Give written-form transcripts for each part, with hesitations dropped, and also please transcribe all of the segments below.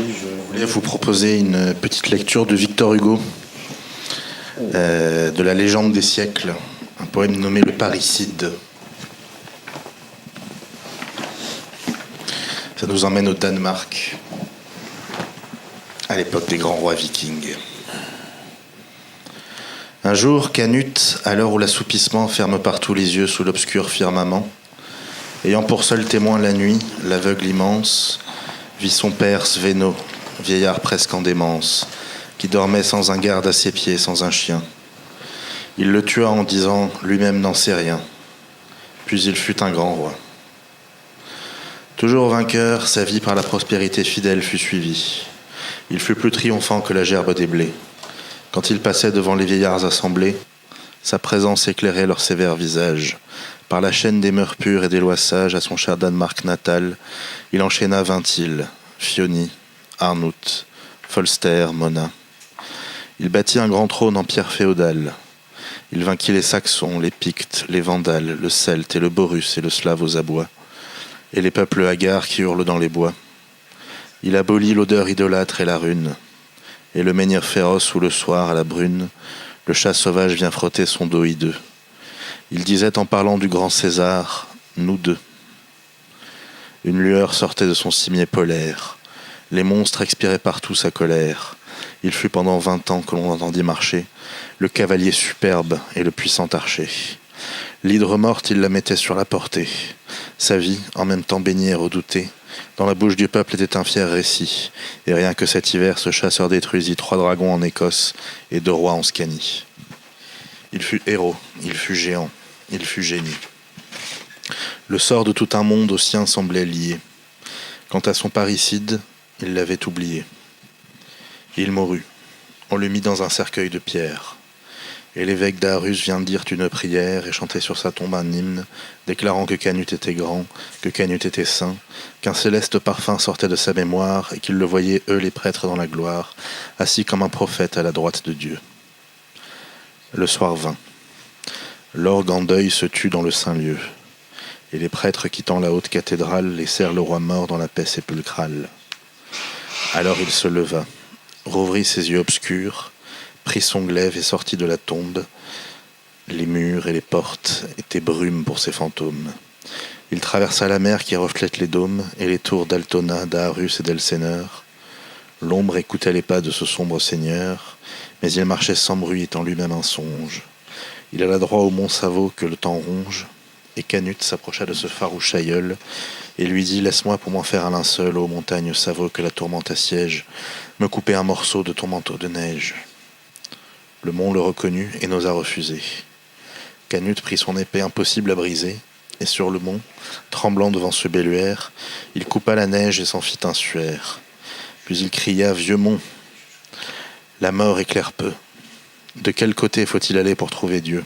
Je voulais vous proposer une petite lecture de Victor Hugo, de la légende des siècles, un poème nommé Le Parricide. Ça nous emmène au Danemark, à l'époque des grands rois vikings. Un jour, Canute, à l'heure où l'assoupissement ferme partout les yeux sous l'obscur firmament, ayant pour seul témoin la nuit, l'aveugle immense, vit son père Sveno, vieillard presque en démence, qui dormait sans un garde à ses pieds, sans un chien. Il le tua en disant « lui-même n'en sait rien ». Puis il fut un grand roi. Toujours vainqueur, sa vie par la prospérité fidèle fut suivie. Il fut plus triomphant que la gerbe des blés. Quand il passait devant les vieillards assemblés, sa présence éclairait leurs sévères visages. Par la chaîne des mœurs pures et des lois sages, à son cher Danemark natal, il enchaîna 20 îles, Fioni, Arnout, Folster, Mona. Il bâtit un grand trône en pierre féodale. Il vainquit les Saxons, les Pictes, les Vandales, le Celte et le Borus et le Slave aux abois, et les peuples hagards qui hurlent dans les bois. Il abolit l'odeur idolâtre et la rune, et le menhir féroce où le soir, à la brune, le chat sauvage vient frotter son dos hideux. Il disait en parlant du grand César, « nous deux ». Une lueur sortait de son cimier polaire. Les monstres expiraient partout sa colère. Il fut pendant 20 ans que l'on entendit marcher le cavalier superbe et le puissant archer. L'hydre morte, il la mettait sur la portée. Sa vie, en même temps baignée et redoutée, dans la bouche du peuple était un fier récit. Et rien que cet hiver, ce chasseur détruisit 3 dragons en Écosse et 2 rois en Scanie. Il fut héros, il fut géant, il fut génie. Le sort de tout un monde au sien semblait lié. Quant à son parricide, il l'avait oublié. Il mourut. On le mit dans un cercueil de pierre. Et l'évêque d'Aarhus vient dire une prière et chanter sur sa tombe un hymne, déclarant que Canute était grand, que Canute était saint, qu'un céleste parfum sortait de sa mémoire et qu'ils le voyaient, eux les prêtres, dans la gloire, assis comme un prophète à la droite de Dieu. Le soir vint. L'orgue en deuil se tut dans le saint lieu. Et les prêtres quittant la haute cathédrale laissèrent le roi mort dans la paix sépulcrale. Alors il se leva, rouvrit ses yeux obscurs, prit son glaive et sortit de la tombe. Les murs et les portes étaient brumes pour ses fantômes. Il traversa la mer qui reflète les dômes et les tours d'Altona, d'Aarhus et d'Elseneur. L'ombre écoutait les pas de ce sombre seigneur, mais il marchait sans bruit étant lui-même un songe. Il alla droit au mont Savo que le temps ronge, et Canute s'approcha de ce farouche aïeul et lui dit « Laisse-moi pour m'en faire un linceul, ô montagne Savo que la tourmente assiège, me couper un morceau de ton manteau de neige. » Le mont le reconnut et n'osa refuser. Canute prit son épée impossible à briser, et sur le mont, tremblant devant ce belluaire, il coupa la neige et s'en fit un suaire. Puis il cria « Vieux mont, la mort éclaire peu. De quel côté faut-il aller pour trouver Dieu ?»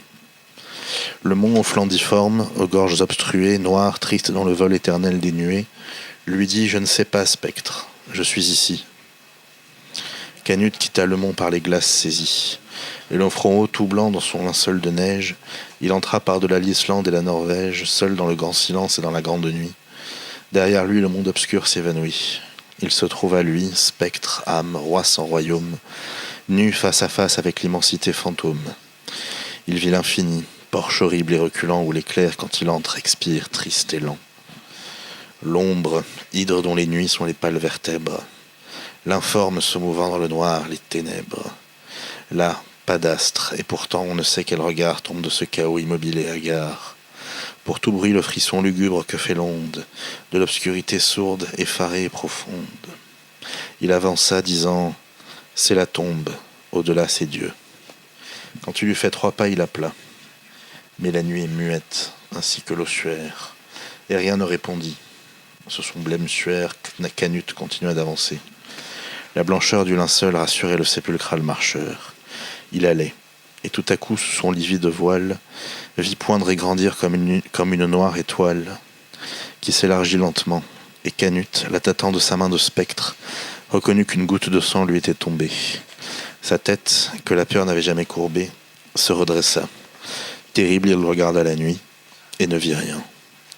Le mont aux flancs difformes, aux gorges obstruées, noir, triste dans le vol éternel des nuées, lui dit « Je ne sais pas, spectre, je suis ici. » Canute quitta le mont par les glaces saisies. Et le front haut, tout blanc dans son linceul de neige, il entra par-delà l'Islande et la Norvège, seul dans le grand silence et dans la grande nuit. Derrière lui, le monde obscur s'évanouit. Il se trouva, lui, spectre, âme, roi sans royaume, nu face à face avec l'immensité fantôme. Il vit l'infini, porche horrible et reculant où l'éclair, quand il entre, expire, triste et lent. L'ombre, hydre dont les nuits sont les pâles vertèbres. L'informe se mouvant dans le noir, les ténèbres. Là, pas d'astre, et pourtant on ne sait quel regard tombe de ce chaos immobile et hagard. Pour tout bruit le frisson lugubre que fait l'onde, de l'obscurité sourde, effarée et profonde. Il avança, disant « C'est la tombe, au-delà c'est Dieu ». Quand il eut fait 3 pas, il appela. Mais la nuit est muette, ainsi que l'ossuaire, et rien ne répondit. Sur son blême suaire, Canute continua d'avancer. La blancheur du linceul rassurait le sépulcral marcheur. Il allait, et tout à coup, sous son livide voile, vit poindre et grandir comme une noire étoile, qui s'élargit lentement, et Canute, la tâtant de sa main de spectre, reconnut qu'une goutte de sang lui était tombée. Sa tête, que la peur n'avait jamais courbée, se redressa. Terrible, il regarda la nuit, et ne vit rien.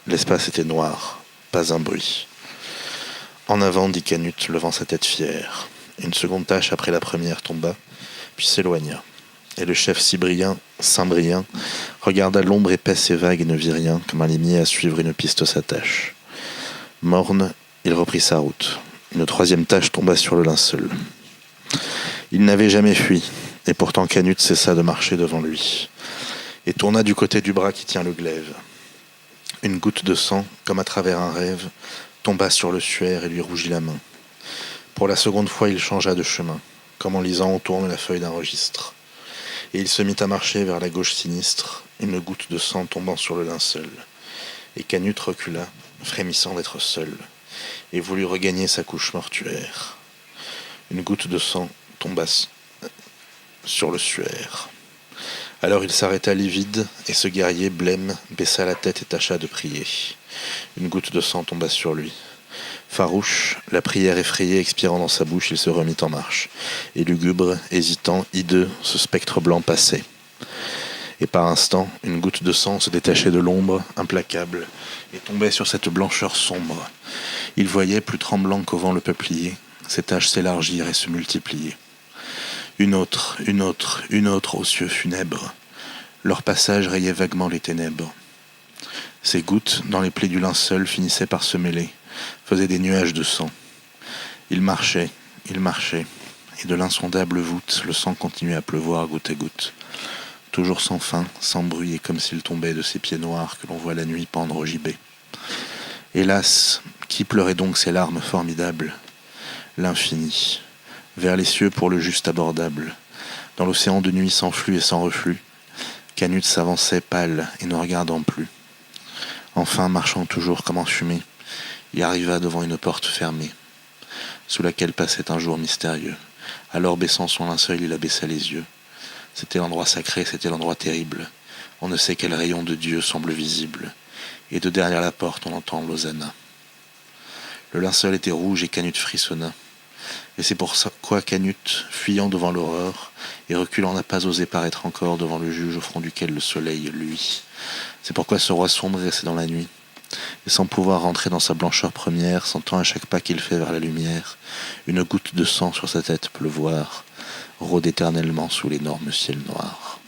L'espace était noir, pas un bruit. En avant, dit Canute, levant sa tête fière. Une seconde tâche après la première tomba, puis s'éloigna. Et le chef Saint-Brien, regarda l'ombre épaisse et vague et ne vit rien, comme un limier à suivre une piste s'attache. Morne, il reprit sa route. Une troisième tâche tomba sur le linceul. Il n'avait jamais fui, et pourtant Canute cessa de marcher devant lui, et tourna du côté du bras qui tient le glaive. Une goutte de sang, comme à travers un rêve, tomba sur le suaire et lui rougit la main. Pour la seconde fois, il changea de chemin, comme en lisant on tourne la feuille d'un registre. Et il se mit à marcher vers la gauche sinistre, une goutte de sang tombant sur le linceul. Et Canute recula, frémissant d'être seul, et voulut regagner sa couche mortuaire. Une goutte de sang tomba sur le suaire. Alors il s'arrêta livide, et ce guerrier, blême, baissa la tête et tâcha de prier. Une goutte de sang tomba sur lui. Farouche, la prière effrayée expirant dans sa bouche, il se remit en marche. Et lugubre, hésitant, hideux, ce spectre blanc passait. Et par instants, une goutte de sang se détachait de l'ombre, implacable, et tombait sur cette blancheur sombre. Il voyait, plus tremblant qu'au vent le peuplier, ses taches s'élargir et se multiplier. Une autre aux cieux funèbres. Leur passage rayait vaguement les ténèbres. Ces gouttes, dans les plis du linceul, finissaient par se mêler, faisaient des nuages de sang. Il marchait, et de l'insondable voûte, le sang continuait à pleuvoir goutte à goutte. Toujours sans fin, sans bruit, et comme s'il tombait de ces pieds noirs que l'on voit la nuit pendre au gibet. Hélas, qui pleurait donc ces larmes formidables ? L'infini, vers les cieux pour le juste abordable. Dans l'océan de nuit sans flux et sans reflux, Canute s'avançait pâle et ne regardant plus. Enfin, marchant toujours comme enfumé, il arriva devant une porte fermée, sous laquelle passait un jour mystérieux. Alors, baissant son linceul, il abaissa les yeux. C'était l'endroit sacré, c'était l'endroit terrible. On ne sait quel rayon de Dieu semble visible. Et de derrière la porte, on entend l'Hosanna. Le linceul était rouge et Canute frissonna. Et c'est pourquoi Canute, fuyant devant l'aurore, et reculant n'a pas osé paraître encore devant le juge au front duquel le soleil luit. C'est pourquoi ce roi sombre restait dans la nuit, et sans pouvoir rentrer dans sa blancheur première, sentant à chaque pas qu'il fait vers la lumière, une goutte de sang sur sa tête pleuvoir, rôde éternellement sous l'énorme ciel noir.